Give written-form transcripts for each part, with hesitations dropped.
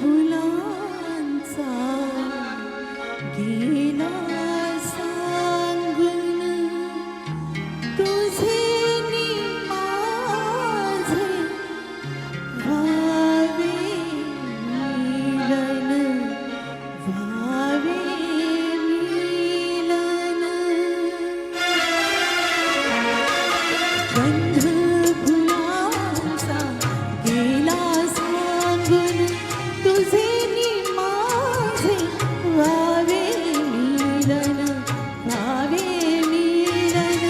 फुलांचा गेला सांगून तुझे नि माझे व्हावे मिलन व्हावे मिलन गंध फुलांचा गेला सांगून तुझे नि माझे व्हावे मिलन व्हावे मिलन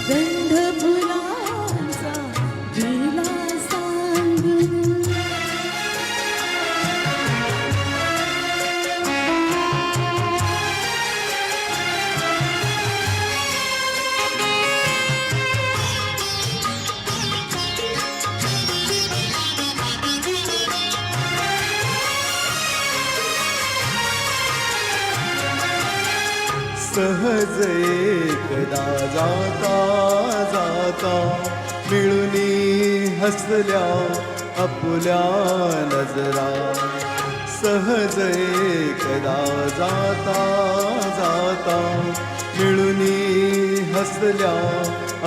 गंध फुलांचा गेला सांगून सहज एकदा जाता जाता मिळूनी हसल्या आपुल्या नजरा सहज एकदा जाता जाता मिळूनी हसल्या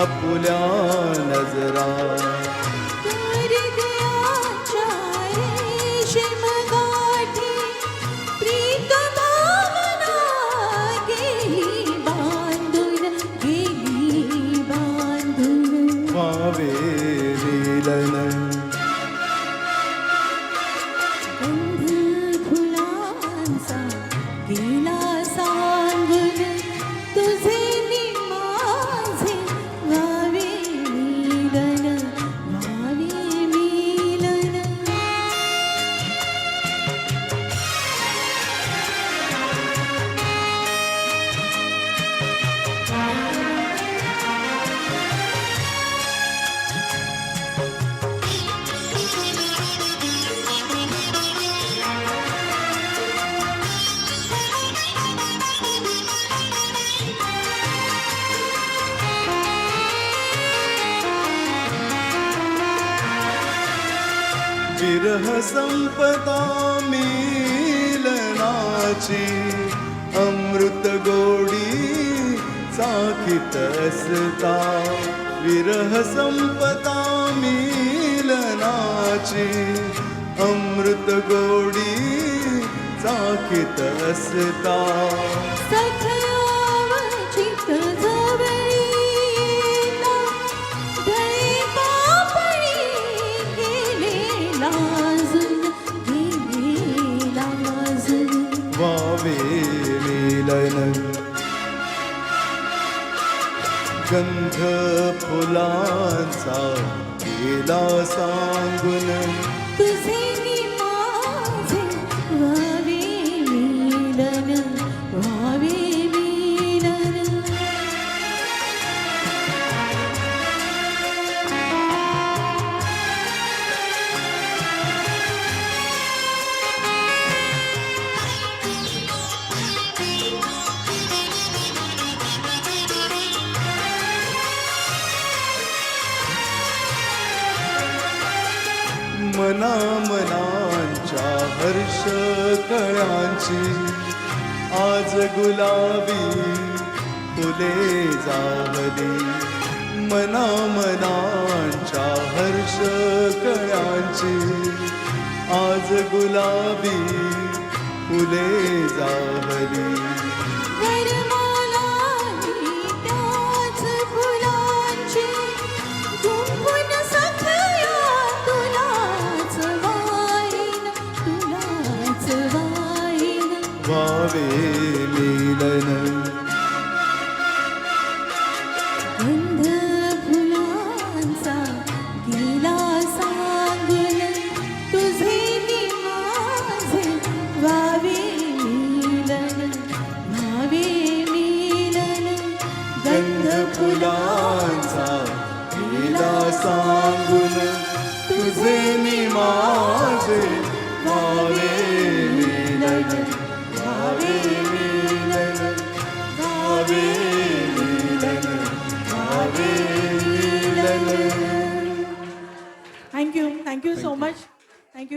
आपुल्या नजरा हृदयाच्या रेशीमगाठी प्रीत भावना गेली बांधून व्हावे मिलन गंध फुलांचा गेला सांगून तुझे नि माझे व्हावे मिलन व्हावे मिलन विरह संपदा मिलनाची अमृत गोडी चाखीत असता विरह संपदा मिलनाची अमृत गोडी चाखीत असता सखयावचित जवळीला ढळे पापणी गेले लाजून व्हावे मिलन गंध फुलांचा गेला सांगून तुझे नि माझे व्हावे मिलन व्हावे मिलन मना मनांच्या हर्ष कळ्यांची आज गुलाबी फुले जावली मना मनांच्या हर्ष कळ्यांची आज गुलाबी फुले जावली वरमालाही त्याच फुलांची गुंफून सखया तुलाच वाहीन व्हावे मिलन गंध फुलांचा गेला सांगून तुझे नि माझे व्हावे मिलन व्हावे मिलन गंध फुलांचा गेला सांगून तुझे नि माझे व्हावे मिलन व्हावे मिलन व्हावे मिलन व्हावे मिलन थँक्यू सो मच.